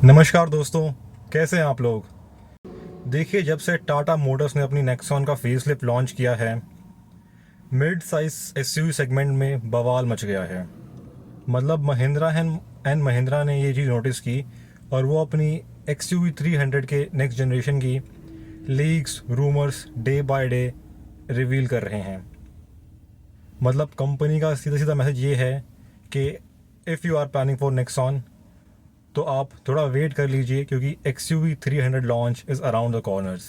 नमस्कार दोस्तों, कैसे हैं आप लोग। देखिए, जब से टाटा मोटर्स ने अपनी नेक्सॉन का फेसलिफ्ट लॉन्च किया है, मिड साइज एसयूवी सेगमेंट में बवाल मच गया है। मतलब महिंद्रा एंड महिंद्रा ने ये चीज़ नोटिस की और वो अपनी एक्सयूवी 300 के नेक्स्ट जनरेशन की leaks rumours day by day reveal कर रहे हैं। मतलब कंपनी का सीधा सीधा मैसेज ये है कि if you are planning for Nexon तो आप थोड़ा वेट कर लीजिए, क्योंकि XUV 300 launch is around the corners.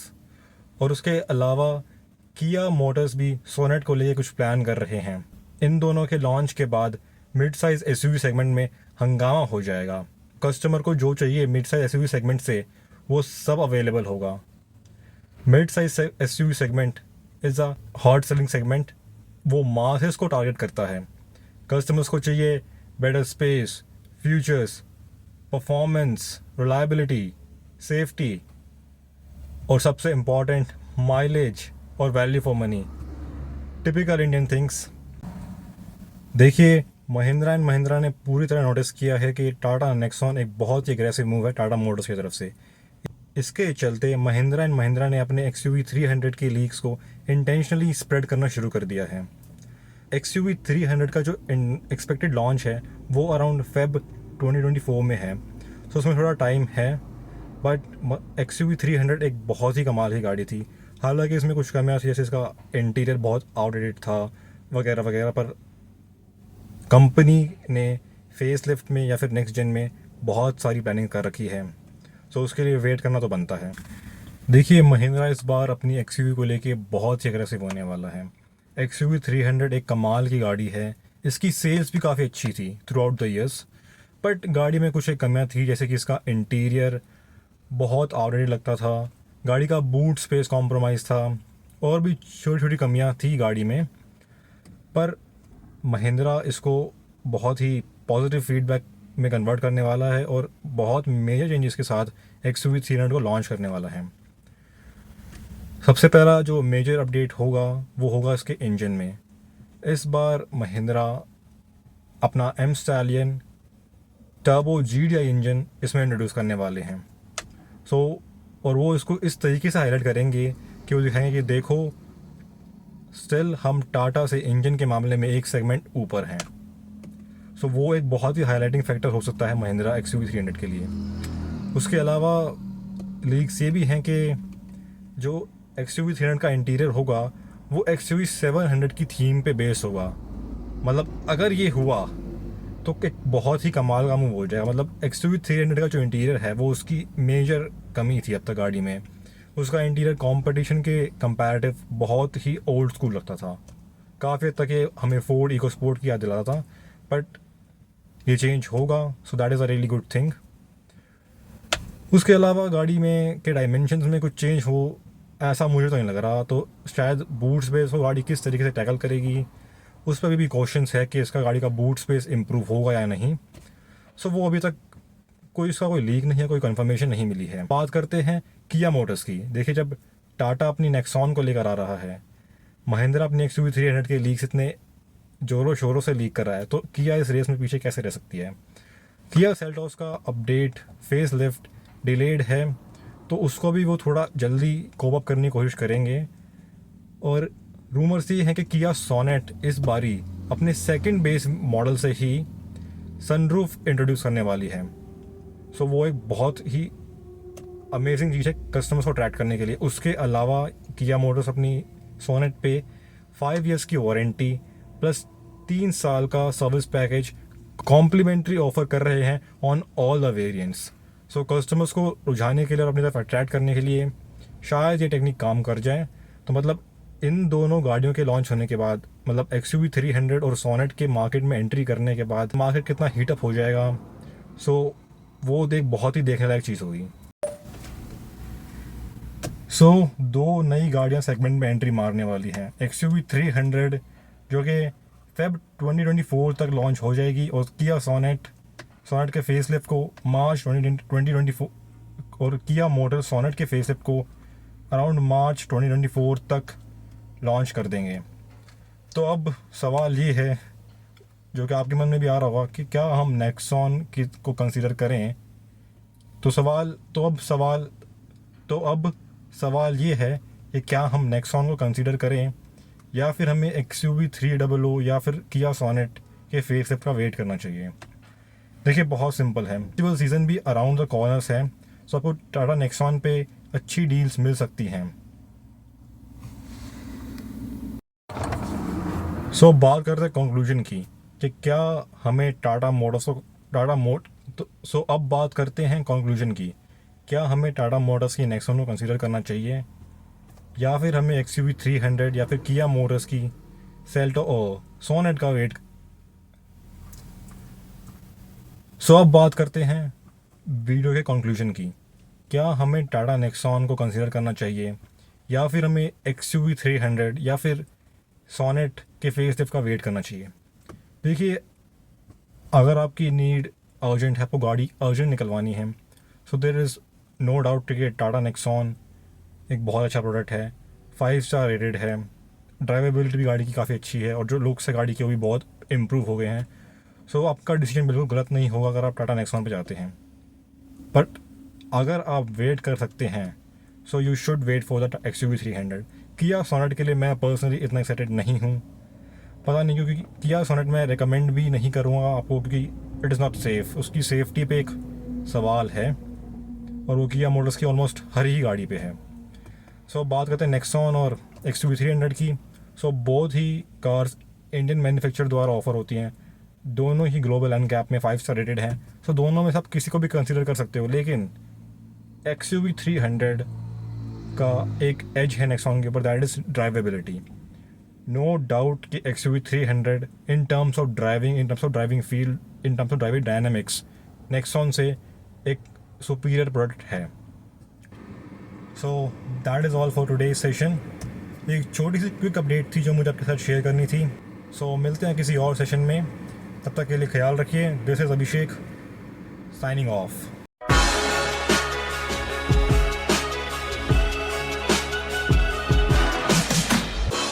और उसके अलावा किया मोटर्स भी सोनेट को लेकर कुछ प्लान कर रहे हैं। इन दोनों के लॉन्च के बाद मिड साइज़ एसयूवी सेगमेंट में हंगामा हो जाएगा। कस्टमर को जो चाहिए मिड साइज़ एसयूवी सेगमेंट से वो सब अवेलेबल होगा। Mid size SUV segment is a hot selling segment. वो मासेस को टारगेट करता है। कस्टमर्स को चाहिए better space, futures, performance, reliability, safety और सबसे इम्पॉर्टेंट माइलेज और value for money. Typical Indian things. देखिए, महिंद्रा एंड महिंद्रा ने पूरी तरह नोटिस किया है कि टाटा नेक्सॉन एक बहुत ही एग्रेसिव मूव है टाटा मोटर्स की तरफ से। इसके चलते महिंद्रा एंड महिंद्रा ने अपने एक्सयूवी 300 की लीक्स को इंटेंशनली स्प्रेड करना शुरू कर दिया है। एक्सयूवी 300 का जो एक्सपेक्टेड लॉन्च है वो अराउंड फेब 2024 में है, तो उसमें थोड़ा टाइम है। बट एक्सयूवी 300 एक बहुत ही कमाल की गाड़ी थी। हालांकि इसमें कुछ कमियां थी, जैसे इसका इंटीरियर बहुत आउटडेटेड था वगैरह वगैरह, पर कंपनी ने फेस लिफ्ट में या फिर नेक्स्ट जेन में बहुत सारी प्लानिंग कर रखी है, तो उसके लिए वेट करना तो बनता है। देखिए, महिंद्रा इस बार अपनी एक्सयूवी को लेके बहुत ही अग्रेसिव होने वाला है। एक्सयूवी 300 एक कमाल की गाड़ी है। इसकी सेल्स भी काफ़ी अच्छी थी through out the years, but गाड़ी में कुछ एक कमियां थी, जैसे कि इसका इंटीरियर बहुत आउटडेटेड लगता था, गाड़ी का बूट स्पेस कॉम्प्रोमाइज़ था, और भी छोटी छोटी कमियां थी गाड़ी में। पर महिंद्रा इसको बहुत ही पॉजिटिव फीडबैक में कन्वर्ट करने वाला है और बहुत मेजर चेंजेस के साथ एक्सयूवी 300 को लॉन्च करने वाला है। सबसे पहला जो मेजर अपडेट होगा वो होगा इसके इंजन में। इस बार महिंद्रा अपना M Stallion turbo GDI engine इसमें इंट्रोड्यूस करने वाले हैं। सो और वो इसको इस तरीके से हाईलाइट करेंगे कि वो दिखाएंगे कि देखो, स्टिल हम टाटा से इंजन के मामले में एक सेगमेंट ऊपर हैं। सो वो एक बहुत ही हाईलाइटिंग फैक्टर हो सकता है महिंद्रा एक्सयूवी 300 के लिए। उसके अलावा लीक्स ये भी हैं कि जो एक्सयूवी 300 का इंटीरियर होगा वो एक्सयूवी 700 की थीम पे बेस होगा। मतलब अगर ये हुआ तो एक बहुत ही कमाल का मूव हो जाएगा। मतलब एक्सयूवी 300 का जो इंटीरियर है वो उसकी मेजर कमी थी अब तक गाड़ी में। उसका इंटीरियर कंपटीशन के कंपैरेटिव बहुत ही ओल्ड स्कूल लगता था। काफ़ी हद तक ये हमें फोर्ड इको स्पोर्ट की याद दिलाता था, बट ये चेंज होगा, सो that is a really good thing. उसके अलावा गाड़ी में के डायमेंशंस में कुछ चेंज हो ऐसा मुझे तो नहीं लग रहा, तो शायद बूट स्पेस वो गाड़ी किस तरीके से टैकल करेगी उस पर भी क्वेश्चंस है कि इसका गाड़ी का बूट स्पेस इम्प्रूव होगा या नहीं। सो वो अभी तक इसका कोई लीक नहीं है, कोई कंफर्मेशन नहीं मिली है। बात करते हैं किया मोटर्स की। देखिए, जब टाटा अपनी नेक्सॉन को लेकर आ रहा है, महिंद्रा अपनी एक्सयूवी 300 के लीक्स इतने जोरों शोरों से लीक कर रहा है, तो किया इस रेस में पीछे कैसे रह सकती है। किया सेल्टोस का अपडेट फेस लिफ्ट डिलेड है, तो उसको भी वो थोड़ा जल्दी कोप अप करने की कोशिश करेंगे। और रूमर्स ये हैं कि किया सोनेट इस बारी अपने सेकंड बेस मॉडल से ही सनरूफ इंट्रोड्यूस करने वाली है। सो वो एक बहुत ही अमेजिंग चीज़ है कस्टमर्स को अट्रैक्ट करने के लिए। उसके अलावा किया मोटर्स अपनी सोनेट पे 5 ईयर्स की वारंटी प्लस 3 साल का सर्विस पैकेज कॉम्प्लीमेंट्री ऑफर कर रहे हैं on all the variants. So customers को रुझाने के लिए और अपनी तरफ अट्रैक्ट करने के लिए शायद ये टेक्निक काम कर जाए। तो मतलब इन दोनों गाड़ियों के लॉन्च होने के बाद, मतलब एक्सयूवी 300 और सोनेट के मार्केट में एंट्री करने के बाद मार्केट कितना हीटअप हो जाएगा, सो वो बहुत ही देखने लायक चीज़ होगी। सो दो नई गाड़ियां सेगमेंट में एंट्री मारने वाली हैं। एक्सयूवी 300 जो कि फेब 2024 तक लॉन्च हो जाएगी, और किया सोनेट के फेसलिफ्ट को मार्च 2024, और किया मोटर सोनेट के फेसलिफ्ट को अराउंड मार्च 2024 तक लॉन्च कर देंगे। तो अब सवाल ये है जो कि आपके मन में भी आ रहा होगा कि क्या हम नेक्सॉन की को कंसीडर करें तो अब सवाल ये है कि क्या हम नेक्सॉन को कंसीडर करें या फिर हमें XUV 300 या फिर किया सोनेट के फेसलिफ्ट का वेट करना चाहिए। देखिए बहुत सिंपल है, फेस्टिवल सीज़न भी अराउंड द कॉर्नर्स है, सो आपको टाटा नेक्सॉन पे अच्छी डील्स मिल सकती हैं। सो बात करते हैं कंक्लूजन की कि क्या हमें अब बात करते हैं कंक्लूजन की, क्या हमें टाटा मोटर्स की नेक्सॉन को कंसीडर करना चाहिए या फिर हमें XUV 300 या फिर किया मोटर्स की सोनेट का वेट। सो अब बात करते हैं वीडियो के कंक्लूजन की, क्या हमें टाटा नेक्सॉन को कंसीडर करना चाहिए या फिर हमें XUV 300 या फिर सोनेट के फेसलिफ्ट का वेट करना चाहिए। देखिए अगर आपकी नीड अर्जेंट है, आपको गाड़ी अर्जेंट निकलवानी है, सो देर इज़ नो डाउट कि टाटा नेक्सॉन एक बहुत अच्छा प्रोडक्ट है, 5 स्टार रेटेड है, ड्राइवेबिलिटी भी गाड़ी की काफ़ी अच्छी है और जो लुक्स है गाड़ी के वो भी बहुत इम्प्रूव हो गए हैं। सो आपका डिसीजन बिल्कुल गलत नहीं होगा अगर आप टाटा नेक्सॉन पे जाते हैं। बट अगर आप वेट कर सकते हैं so you should wait for the XUV 300। किया सोनेट के लिए मैं पर्सनली इतना एक्साइटेड नहीं हूँ, पता नहीं क्योंकि किया सोनेट मैं रिकमेंड भी नहीं करूँगा आपको क्योंकि इट इज़ नॉट सेफ़, उसकी सेफ्टी पे एक सवाल है और वो किया मोटर्स की ऑलमोस्ट हर ही गाड़ी पे है। सो बात करते हैं नेक्सॉन और XUV 300 की। सो बोथ ही कार्स इंडियन मैन्युफैक्चरर द्वारा ऑफर होती हैं, दोनों ही ग्लोबल NCAP में 5 स्टार रेटेड हैं। सो दोनों में से आप किसी को भी कंसीडर कर सकते हो, लेकिन XUV 300 का एक एज है नेक्सॉन के ऊपर, that is drivability. No doubt कि XUV 300 in terms of driving field, in terms of driving dynamics Nexon से एक सुपीरियर प्रोडक्ट है। So that is all for today's session. एक छोटी सी क्विक अपडेट थी जो मुझे आपके साथ शेयर करनी थी। सो मिलते हैं किसी और सेशन में, तब तक के लिए ख्याल रखिए। This is Abhishek signing off.